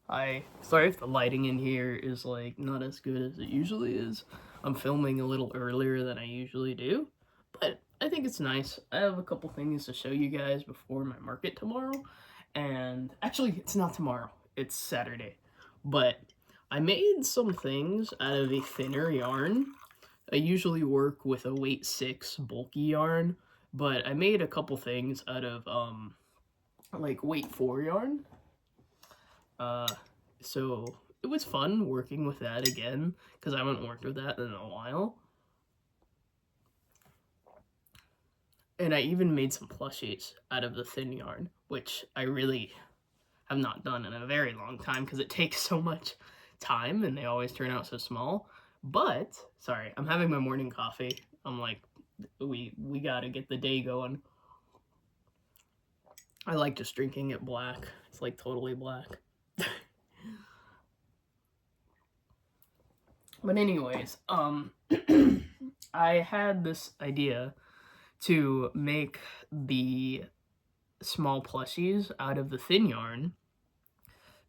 Sorry if the lighting in here is like not as good as it usually is. I'm filming a little earlier than I usually do, but I think it's nice. I have a couple things to show you guys before my market tomorrow, and actually it's not tomorrow, it's Saturday. But I made some things out of a thinner yarn. I usually work with a weight 6 bulky yarn, but I made a couple things out of like weight 4 yarn. So it was fun working with that again, because I haven't worked with that in a while. And I even made some plushies out of the thin yarn, which I really have not done in a very long time because it takes so much time and they always turn out so small. But, sorry, I'm having my morning coffee. I'm like, we gotta get the day going. I like just drinking it black. It's like totally black. But anyways, I had this idea to make the small plushies out of the thin yarn,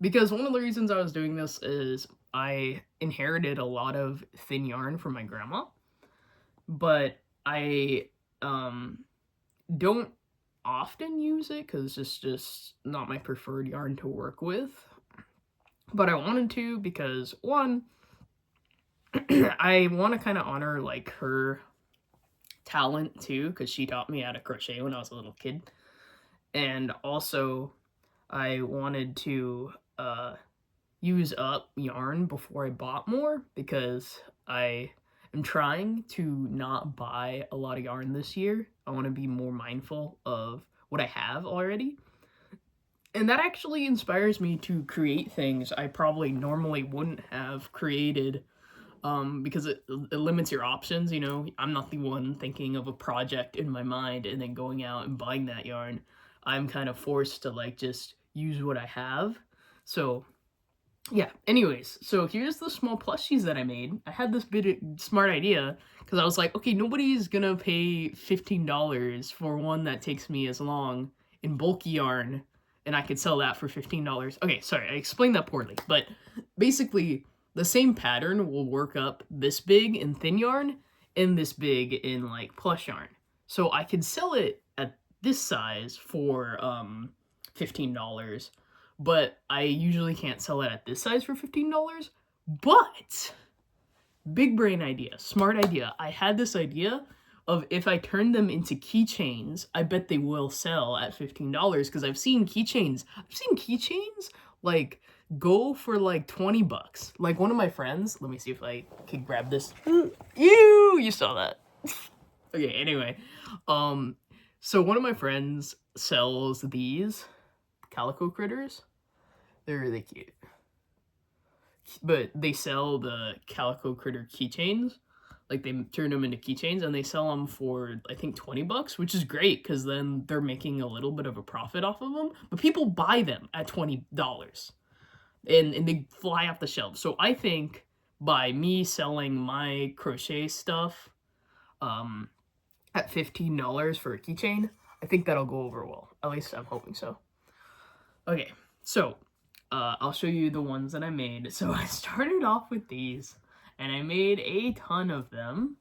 because one of the reasons I was doing this is I inherited a lot of thin yarn from my grandma, but I don't often use it because it's just not my preferred yarn to work with. But I wanted to because, one, I want to kind of honor like her talent too, because she taught me how to crochet when I was a little kid. And also I wanted to use up yarn before I bought more, because I am trying to not buy a lot of yarn this year. I want to be more mindful of what I have already. And that actually inspires me to create things I probably normally wouldn't have created, because it limits your options. You know, I'm not the one thinking of a project in my mind and then going out and buying that yarn. I'm kind of forced to like just use what I have. So yeah, anyways, so here's the small plushies that I made. I had this bit of smart idea because I was like, okay, nobody's gonna pay $15 for one that takes me as long in bulky yarn, and I could sell that for $15. Okay, sorry, I explained that poorly, but basically the same pattern will work up this big in thin yarn and this big in like plush yarn. So I could sell it at this size for $15, but I usually can't sell it at this size for $15. But big brain idea, smart idea. I had this idea of if I turn them into keychains, I bet they will sell at $15, because I've seen keychains like go for like $20. Like one of my friends, let me see if I can grab this. You saw that. Okay, anyway. So one of my friends sells these calico critters. They're really cute. But they sell the calico critter keychains. Like they turn them into keychains and they sell them for I think $20, which is great because then they're making a little bit of a profit off of them. But people buy them at $20 and they fly off the shelves. So I think by me selling my crochet stuff at $15 for a keychain, I think that'll go over well. At least I'm hoping so. Okay, so I'll show you the ones that I made. So I started off with these, and I made a ton of them.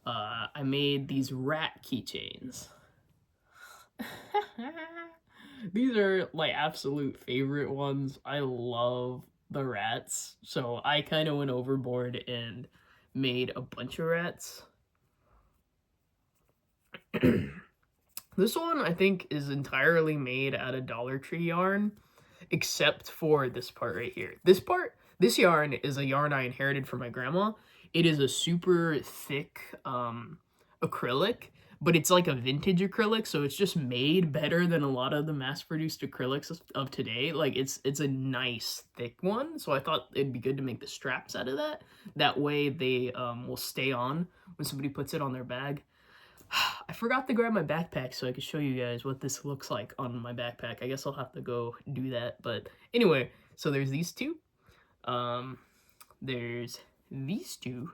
I made these rat keychains. These are my absolute favorite ones. I love the rats, so I kind of went overboard and made a bunch of rats. This one I think is entirely made out of Dollar Tree yarn, except for this part right here. This yarn is a yarn I inherited from my grandma. It is a super thick acrylic, but it's like a vintage acrylic, so it's just made better than a lot of the mass-produced acrylics of today. Like it's a nice thick one, so I thought it'd be good to make the straps out of that. That way they will stay on when somebody puts it on their bag. I forgot to grab my backpack so I could show you guys what this looks like on my backpack. I guess I'll have to go do that. But anyway, so there's these two. There's these two.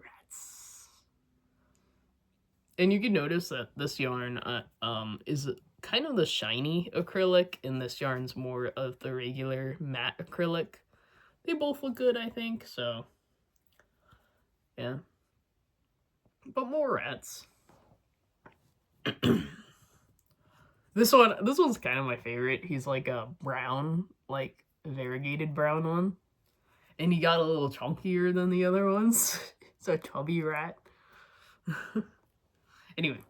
Rats. And you can notice that this yarn is kind of the shiny acrylic, and this yarn's more of the regular matte acrylic. They both look good, I think, so yeah. But more rats. This one's kind of my favorite. He's like a brown, like variegated brown one. And he got a little chunkier than the other ones. It's a chubby rat. Anyway,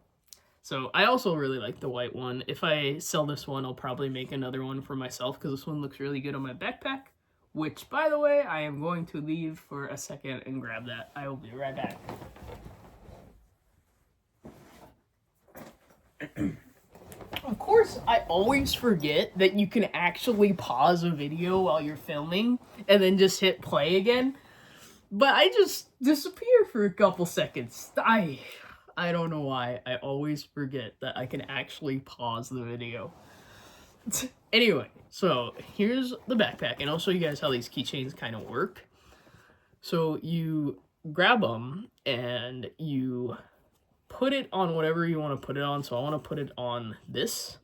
so I also really like the white one. If I sell this one, I'll probably make another one for myself because this one looks really good on my backpack. Which, by the way, I am going to leave for a second and grab that. I will be right back. Of course, I always forget that you can actually pause a video while you're filming and then just hit play again. But I just disappear for a couple seconds. I don't know why. I always forget that I can actually pause the video. Anyway, so here's the backpack, and I'll show you guys how these keychains kind of work. So you grab them and you put it on whatever you want to put it on. So I want to put it on this.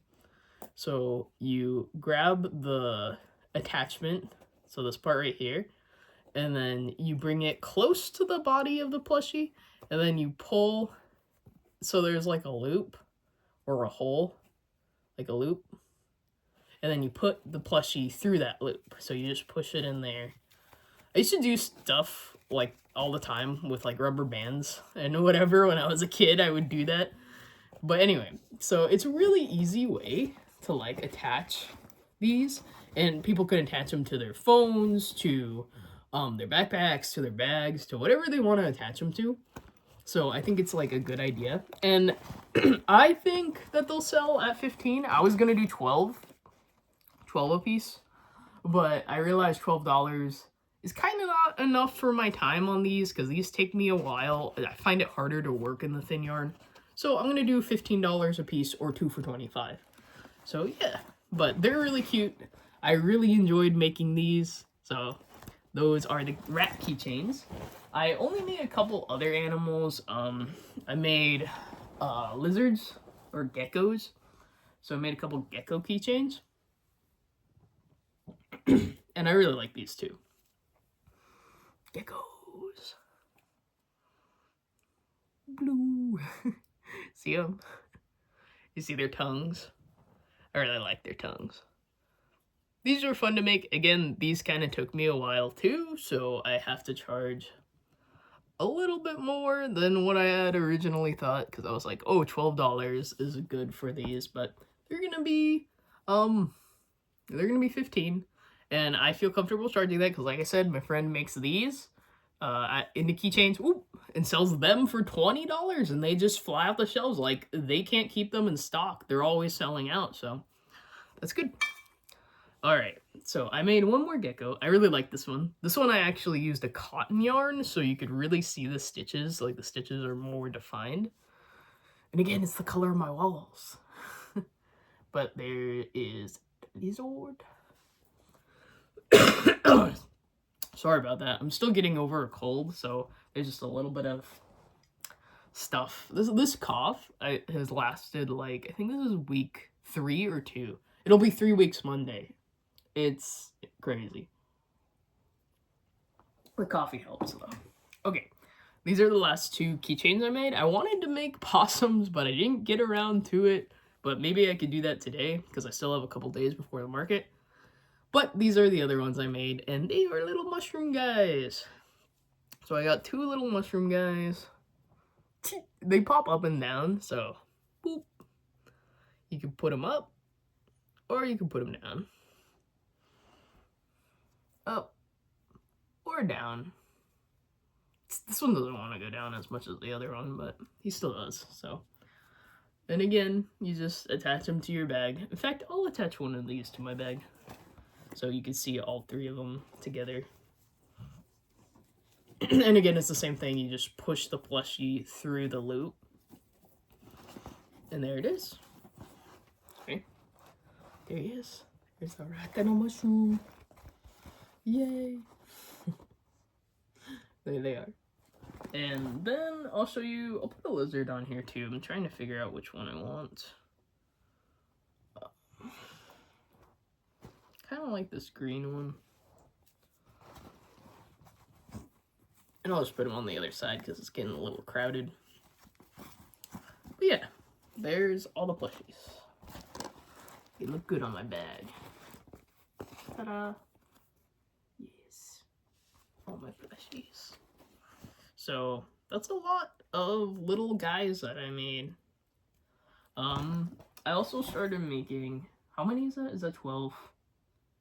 So you grab the attachment, so this part right here, and then you bring it close to the body of the plushie, and then you pull, so there's like a loop or a hole, like a loop, and then you put the plushie through that loop. So you just push it in there. I used to do stuff like all the time with like rubber bands and whatever. When I was a kid, I would do that. But anyway, so it's a really easy way to like attach these, and people can attach them to their phones, to their backpacks, to their bags, to whatever they want to attach them to. So I think it's like a good idea, and I think that they'll sell at 15. I was gonna do 12 a piece, but I realized $12 is kind of not enough for my time on these, because these take me a while. I find it harder to work in the thin yarn. So I'm going to do $15 a piece, or 2 for $25. So yeah, but they're really cute. I really enjoyed making these. So those are the rat keychains. I only made a couple other animals. I made lizards or geckos. So I made a couple gecko keychains. And I really like these too. Geckos. Blue. See them? You see their tongues? I really like their tongues. These are fun to make. Again, these kind of took me a while too, so I have to charge a little bit more than what I had originally thought, because I was like, oh, $12 is good for these, but they're gonna be 15, and I feel comfortable charging that because, like I said, my friend makes these into keychains, and sells them for $20, and they just fly off the shelves. Like, they can't keep them in stock. They're always selling out, so that's good. Alright, so I made one more gecko. I really like this one. This one I actually used a cotton yarn, so you could really see the stitches. Like, the stitches are more defined. And again, it's the color of my walls. But there is Lizard. Sorry about that. I'm still getting over a cold, so there's just a little bit of stuff. This cough has lasted, like, I think this is week 3 or 2. It'll be 3 weeks Monday. It's crazy. The coffee helps, though. Okay, these are the last 2 keychains I made. I wanted to make possums, but I didn't get around to it. But maybe I could do that today, because I still have a couple days before the market. But these are the other ones I made, and they are little mushroom guys. So I got 2 little mushroom guys. They pop up and down, so boop. You can put them up, or you can put them down. Up or down. This one doesn't want to go down as much as the other one, but he still does, so. And again, you just attach them to your bag. In fact, I'll attach one of these to my bag, so you can see all 3 of them together. And again, it's the same thing. You just push the plushie through the loop. And there it is. Okay. There he is. There's the rat and a mushroom. Yay. There they are. And then I'll show you, I'll put a lizard on here too. I'm trying to figure out which one I want. Kind of like this green one. And I'll just put them on the other side because it's getting a little crowded. But yeah, there's all the plushies. They look good on my bag. Ta-da! Yes. All my plushies. So, that's a lot of little guys that I made. I also started making... How many is that? Is that 12?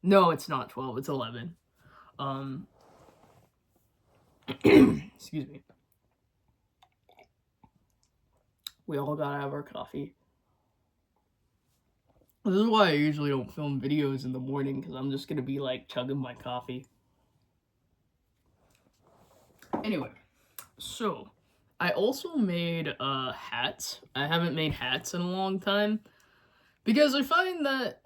No, it's not 12. It's 11. Excuse me. We all gotta have our coffee. This is why I usually don't film videos in the morning, because I'm just gonna be like chugging my coffee. Anyway, so I also made hats. I haven't made hats in a long time because I find that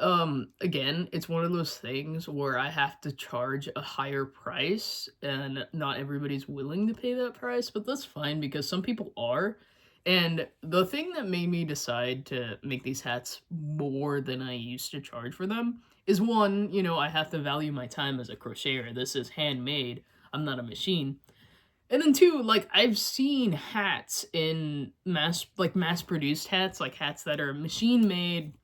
again, it's one of those things where I have to charge a higher price and not everybody's willing to pay that price, but that's fine because some people are. And the thing that made me decide to make these hats more than I used to charge for them is, one, you know, I have to value my time as a crocheter. This is handmade. I'm not a machine. And then two, like, I've seen hats in mass-produced hats, like hats that are machine-made,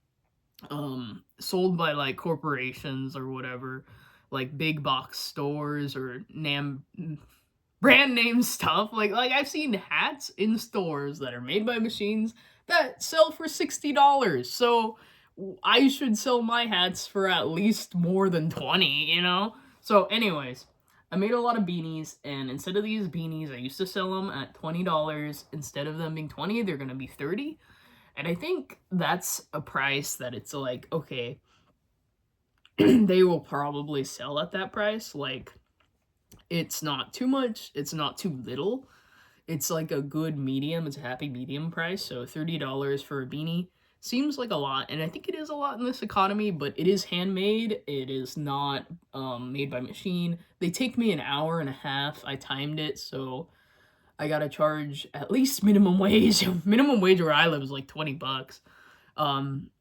sold by, like, corporations or whatever, like big box stores or brand name stuff. Like I've seen hats in stores that are made by machines that sell for $60. So I should sell my hats for at least more than 20, you know? So anyways, I made a lot of beanies, and instead of these beanies, I used to sell them at $20. Instead of them being 20, they're gonna be 30. And I think that's a price that it's like, okay, they will probably sell at that price. Like, it's not too much, it's not too little. It's like a good medium, it's a happy medium price. So $30 for a beanie seems like a lot, and I think it is a lot in this economy, but it is handmade. It is not made by machine. They take me an hour and a half. I timed it, so I gotta charge at least minimum wage. Minimum wage where I live is like $20.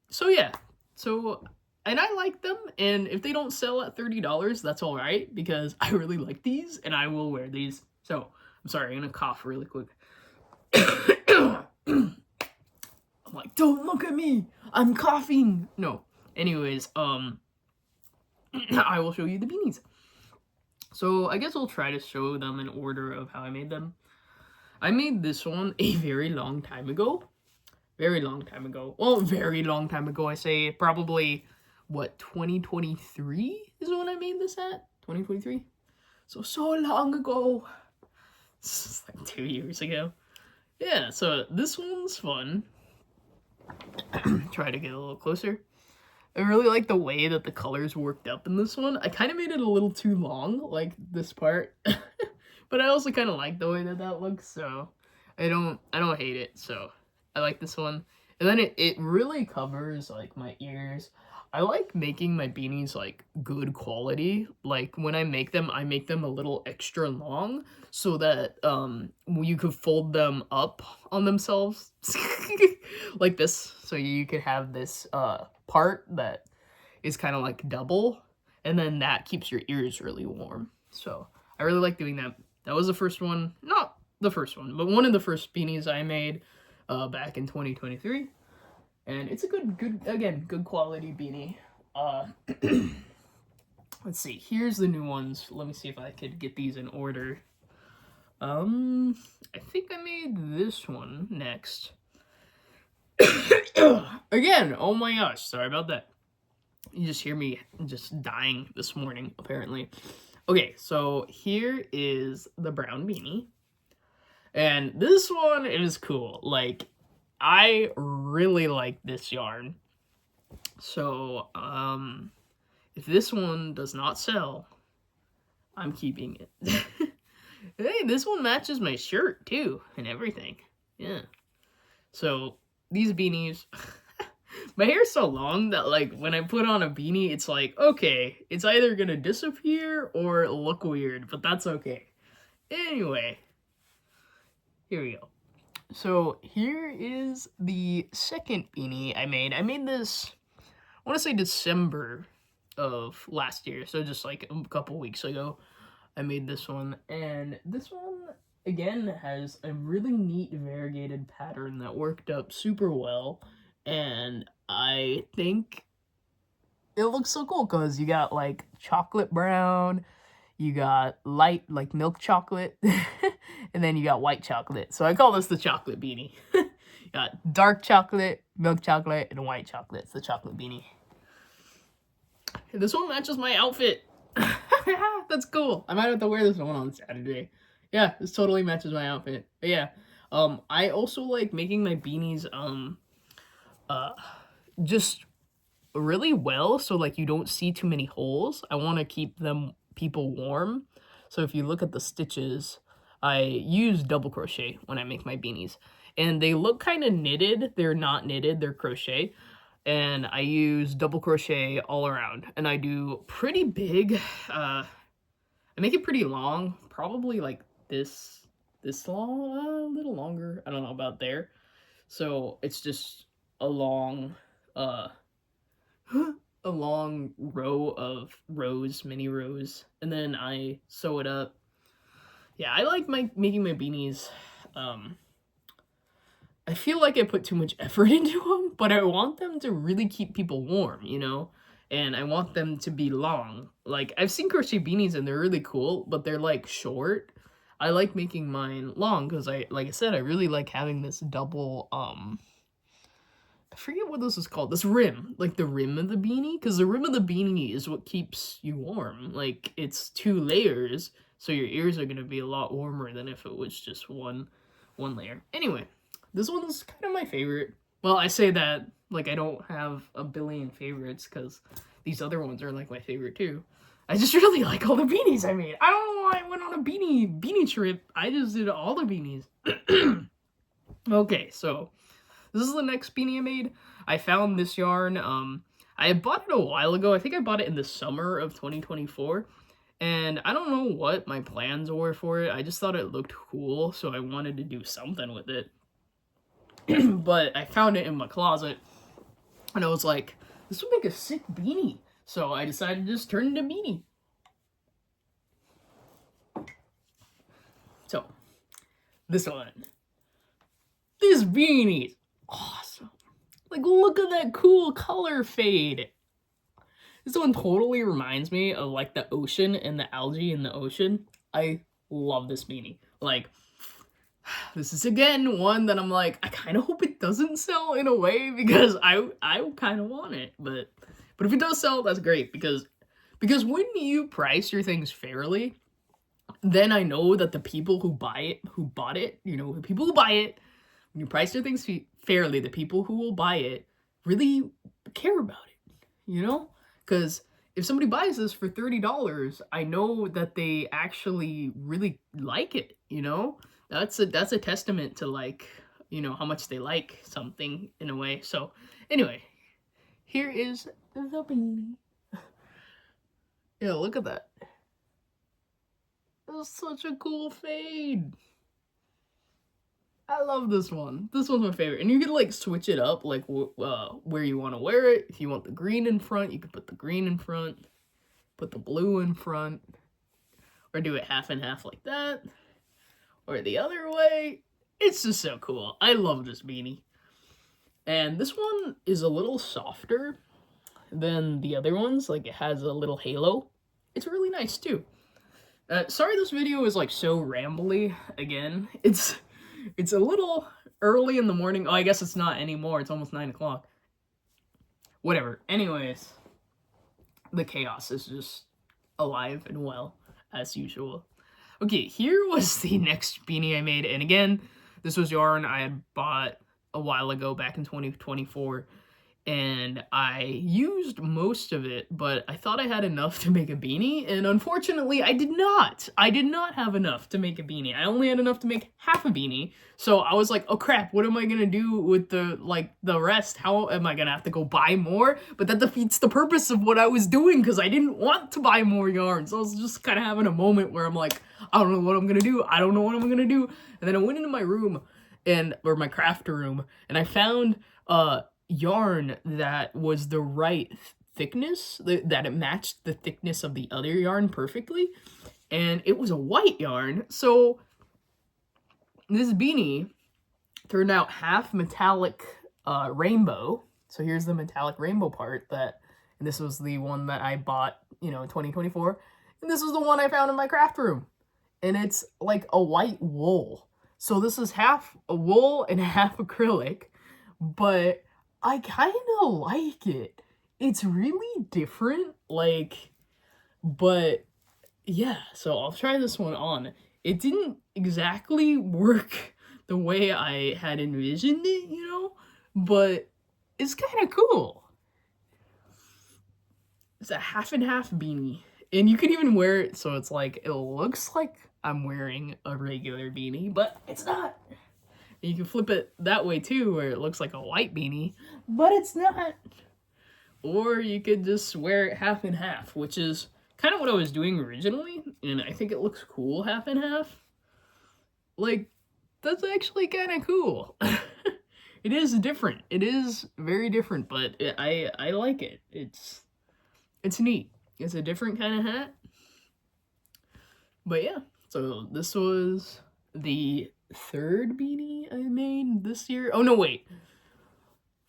So yeah. So, and I like them, and if they don't sell at $30, that's all right, because I really like these, and I will wear these. So, I'm sorry, I'm gonna cough really quick. I'm like, don't look at me, I'm coughing. No. Anyways, I will show you the beanies. So, I guess I'll try to show them in order of how I made them. I made this one a very long time ago. Very long time ago. Well, very long time ago, I say. Probably, what, 2023 is when I made this at? 2023? So long ago. This is like 2 years ago. Yeah, so this one's fun. Try to get a little closer. I really like the way that the colors worked up in this one. I kind of made it a little too long, like this part. But I also kind of like the way that that looks, so I don't hate it, so I like this one. And then it really covers, like, my ears. I like making my beanies, like, good quality. Like, when I make them a little extra long so that you could fold them up on themselves like this. So you could have this part that is kind of like double, and then that keeps your ears really warm. So I really like doing that. That was the first one. Not the first one, but one of the first beanies I made back in 2023. And it's a good quality beanie. Let's see. Here's the new ones. Let me see if I could get these in order. I think I made this one next. Again, oh my gosh, sorry about that. You just hear me just dying this morning, apparently. Okay, so here is the brown beanie. And this one is cool. Like, I really like this yarn. So, if this one does not sell, I'm keeping it. Hey, this one matches my shirt, too, and everything. Yeah. So, these beanies... My hair's so long that, like, when I put on a beanie, it's like, okay, it's either gonna disappear or look weird, but that's okay. Anyway, Here we go. So here is the second beanie I made. I made this, I want to say December of last year, so just like a couple weeks ago I made this one. And this one again has a really neat variegated pattern that worked up super well, and I think it looks so cool because you got like chocolate brown, you got light like milk chocolate, and then you got white chocolate. So I call this the chocolate beanie. You got dark chocolate, milk chocolate, and white chocolate. It's the chocolate beanie. This one matches my outfit. That's cool. I might have to wear this one on Saturday. Yeah, this totally matches my outfit. But yeah, I also like making my beanies just really well, so like you don't see too many holes. I want to keep them people warm. So if you look at the stitches, I use double crochet when I make my beanies, and they look kind of knitted. They're not knitted, they're crochet, and I use double crochet all around, and I do pretty big. I make it pretty long, probably like this long, a little longer, I don't know, about there. So it's just a long a long row of rows, mini rows, and then I sew it up. Yeah, I like making my beanies. I feel like I put too much effort into them, but I want them to really keep people warm, you know? And I want them to be long. Like, I've seen crochet beanies and they're really cool, but they're like short. I like making mine long because like I said, I really like having this double, I forget what this is called. This rim, like the rim of the beanie, because the rim of the beanie is what keeps you warm. Like, it's 2 layers, so your ears are gonna be a lot warmer than if it was just one layer. Anyway, this one's kind of my favorite. Well, I say that like I don't have a billion favorites, because these other ones are like my favorite too. I just really like all the beanies I made. I don't know why I went on a beanie trip. I just did all the beanies. Okay, so this is the next beanie I made. I found this yarn. I had bought it a while ago. I think I bought it in the summer of 2024. And I don't know what my plans were for it. I just thought it looked cool, so I wanted to do something with it. But I found it in my closet, and I was like, this would make a sick beanie. So I decided to just turn it into a beanie. So, this one. This beanie. Awesome. Like, look at that cool color fade. This one totally reminds me of like the ocean and the algae in the ocean. I love this beanie. Like, this is again one that I'm like, I kind of hope it doesn't sell in a way, because I kind of want it, but if it does sell, that's great, because when you price your things fairly, then I know that the people who bought it, you know, the people who buy it, when you price your things fairly, the people who will buy it really care about it, you know? Because if somebody buys this for $30, I know that they actually really like it, you know? That's a testament to, like, you know, how much they like something in a way. So anyway, here is the beanie. Yeah, look at that. That's such a cool fade. I love this one. This one's my favorite. And you can like switch it up, like where you want to wear it. If you want the green in front, you can put the green in front. Put the blue in front. Or do it half and half like that. Or the other way. It's just so cool. I love this beanie. And this one is a little softer than the other ones. Like, it has a little halo. It's really nice too. Sorry this video is like so rambly again. It's a little early in the morning. Oh, I guess it's not anymore. It's almost 9 o'clock. Whatever. Anyways, the chaos is just alive and well, as usual. Okay, here was the next beanie I made. And again, this was yarn I had bought a while ago, back in 2024. and I used most of it, but I thought I had enough to make a beanie, and unfortunately I did not. I did not have enough to make a beanie. I only had enough to make half a beanie, so I was like, oh crap, what am I gonna do with the rest? How am I gonna have to go buy more? But that defeats the purpose of what I was doing, because I didn't want to buy more yarn, so I was just kind of having a moment where I'm like, I don't know what I'm gonna do, I don't know what I'm gonna do, and then I went into my room, or my craft room, and I found, yarn that was the right thickness, that it matched the thickness of the other yarn perfectly, and it was a white yarn. So this beanie turned out half metallic rainbow. So here's the metallic rainbow part, and this was the one that I bought, in 2024, and this was the one I found in my craft room, and it's like a white wool. So this is half a wool and half acrylic, but I kind of like it. It's really different, but yeah, so I'll try this one on. It didn't exactly work the way I had envisioned it, but it's kind of cool. It's a half and half beanie, and you can even wear it so it's like, it looks like I'm wearing a regular beanie, but it's not. You can flip it that way too, where it looks like a white beanie, but it's not. Or you could just wear it half and half, which is kind of what I was doing originally, and I think it looks cool half and half. Like, that's actually kind of cool. It is different. It is very different, but I like it. It's neat. It's a different kind of hat. But yeah, so this was the third beanie I made this year. Oh no, wait,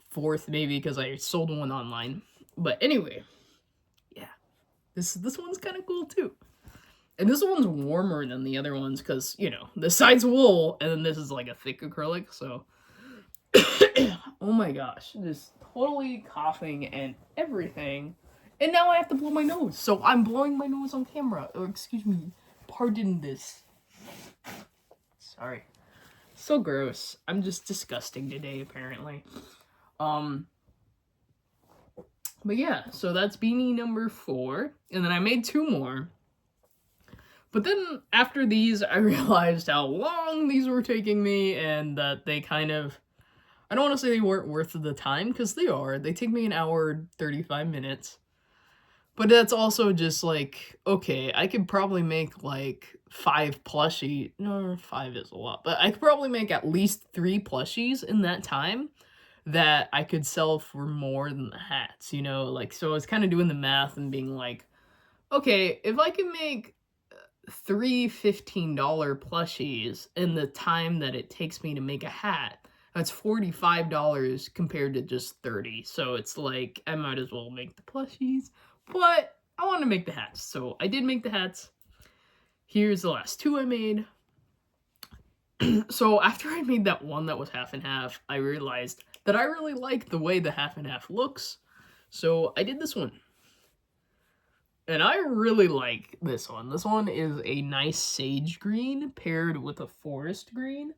fourth maybe, because I sold one online. But anyway, yeah, this one's kind of cool too, and this one's warmer than the other ones because this side's wool and then this is like a thick acrylic. So oh my gosh, just totally coughing and everything, and now I have to blow my nose, so I'm blowing my nose on camera. Or excuse me, pardon this. Sorry. So gross. I'm just disgusting today, apparently. But yeah, so that's beanie number 4. And then I made 2 more. But then after these, I realized how long these were taking me, and that they kind of, I don't want to say they weren't worth the time, because they are. They take me an hour, 35 minutes. But that's also just like, okay, I could probably make like 5 plushie. No, 5 is a lot. But I could probably make at least 3 plushies in that time that I could sell for more than the hats, so I was kind of doing the math and being like, okay, if I can make 3 $15 plushies in the time that it takes me to make a hat, that's $45 compared to just 30. So it's like, I might as well make the plushies, but I want to make the hats. So I did make the hats. Here's the last 2 I made. So after I made that one that was half and half, I realized that I really like the way the half and half looks. So I did this one. And I really like this one. This one is a nice sage green paired with a forest green.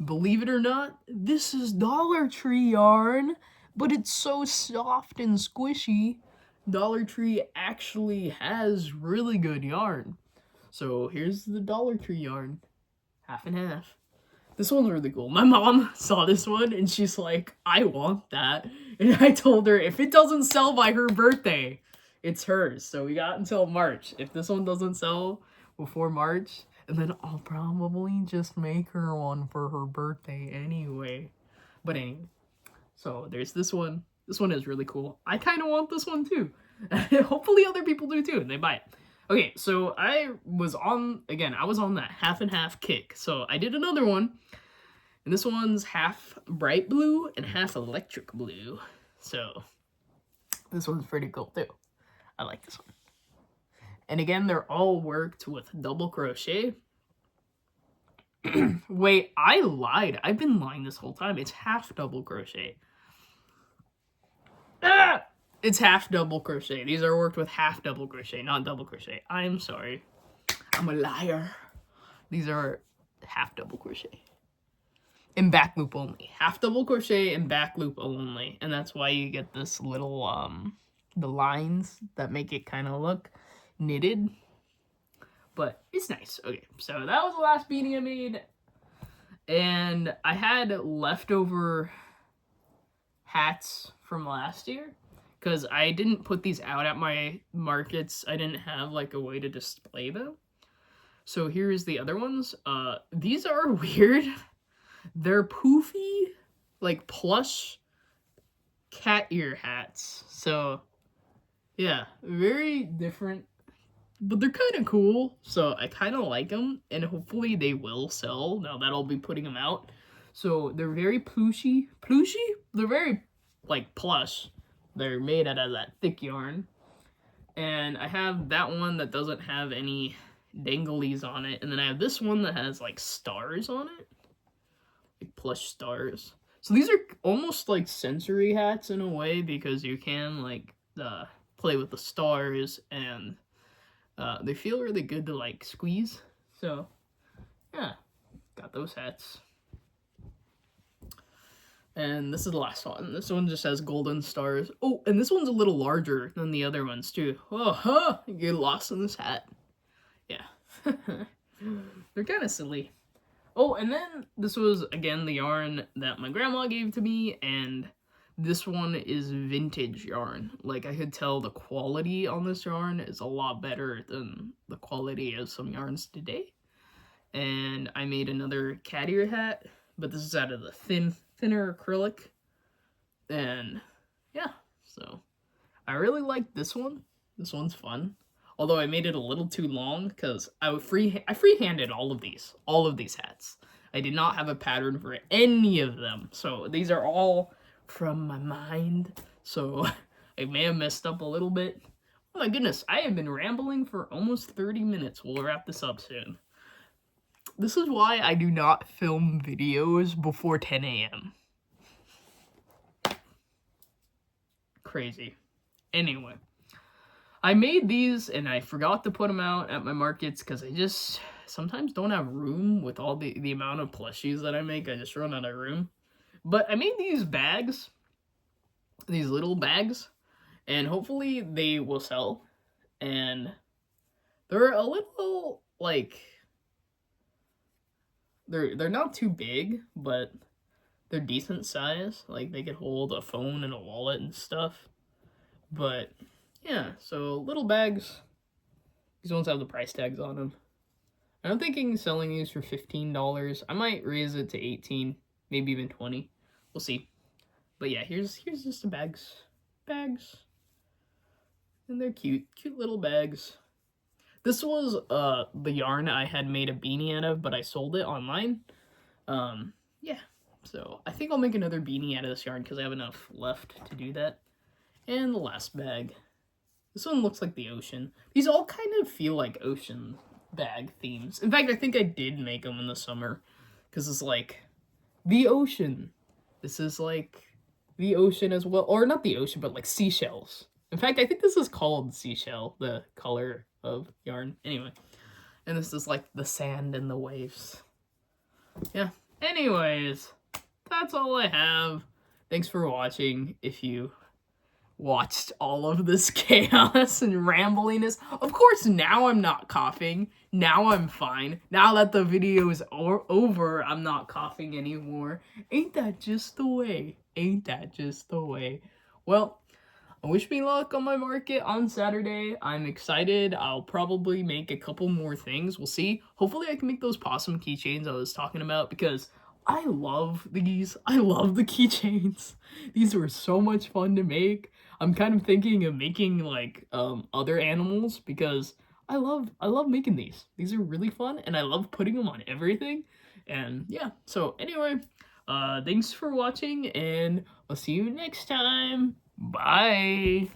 Believe it or not, this is Dollar Tree yarn, but it's so soft and squishy. Dollar Tree actually has really good yarn. So here's the Dollar Tree yarn, half and half. This one's really cool. My mom saw this one and she's like, I want that. And I told her, if it doesn't sell by her birthday, it's hers. So we got until March. If this one doesn't sell before March, and then I'll probably just make her one for her birthday anyway. But anyway, so there's this one. This one is really cool. I kind of want this one too. Hopefully other people do too and they buy it. Okay, so I was on that half and half kick. So I did another one. And this one's half bright blue and half electric blue. So this one's pretty cool too. I like this one. And again, they're all worked with double crochet. Wait, I lied. I've been lying this whole time. It's half double crochet. Ah! It's half double crochet. These are worked with half double crochet, not double crochet. I'm sorry. I'm a liar. These are half double crochet. and back loop only. Half double crochet and back loop only. And that's why you get this little, the lines that make it kind of look knitted. But it's nice. Okay, so that was the last beanie I made. And I had leftover hats from last year. Because I didn't put these out at my markets. I didn't have, like, a way to display them. So here's the other ones. These are weird. They're poofy, like, plush cat ear hats. So, yeah, very different. But they're kind of cool, so I kind of like them. And hopefully they will sell now that I'll be putting them out. So they're very plushy. They're very, like, plush. They're made out of that thick yarn. And I have that one that doesn't have any danglies on it. And then I have this one that has, like, stars on it. Like, plush stars. So these are almost like sensory hats in a way, because you can, like, play with the stars. And they feel really good to, like, squeeze. So, yeah. Got those hats. And this is the last one. This one just has golden stars. Oh, and this one's a little larger than the other ones, too. Oh, you get lost in this hat. Yeah. They're kind of silly. Oh, and then this was, again, the yarn that my grandma gave to me, and this one is vintage yarn. Like, I could tell the quality on this yarn is a lot better than the quality of some yarns today. And I made another cat ear hat, but this is out of the thinner acrylic. And yeah, so I really like this one. This one's fun. Although I made it a little too long because I freehanded all of these hats. I did not have a pattern for any of them. So these are all from my mind. So I may have messed up a little bit. Oh my goodness, I have been rambling for almost 30 minutes. We'll wrap this up soon. This is why I do not film videos before 10 a.m. Crazy. Anyway, I made these and I forgot to put them out at my markets because I just sometimes don't have room with all the amount of plushies that I make. I just run out of room. But I made these bags, these little bags, and hopefully they will sell. And they're a little, like, they're not too big, but they're decent size. Like, they could hold a phone and a wallet and stuff. But yeah, so little bags. These ones have the price tags on them. And I'm thinking selling these for $15. I might raise it to $18, maybe even $20. We'll see. But yeah, here's just the bags. And they're cute little bags. This was the yarn I had made a beanie out of, but I sold it online. Yeah, so I think I'll make another beanie out of this yarn because I have enough left to do that. And the last bag. This one looks like the ocean. These all kind of feel like ocean bag themes. In fact, I think I did make them in the summer because it's like the ocean. This is like the ocean as well, or not the ocean, but like seashells. In fact, I think this is called seashell, the color of yarn. Anyway, and this is like the sand and the waves. Yeah. Anyways, that's all I have. Thanks for watching. If you watched all of this chaos and rambliness. Of course, now I'm not coughing. Now I'm fine. Now that the video is over, I'm not coughing anymore. Ain't that just the way? Ain't that just the way? Well, wish me luck on my market on Saturday. I'm excited. I'll probably make a couple more things. We'll see. Hopefully I can make those possum keychains I was talking about because I love these. I love the keychains. These were so much fun to make. I'm kind of thinking of making like other animals because I love making these. These are really fun and I love putting them on everything. And yeah, so anyway, thanks for watching and I'll see you next time. Bye.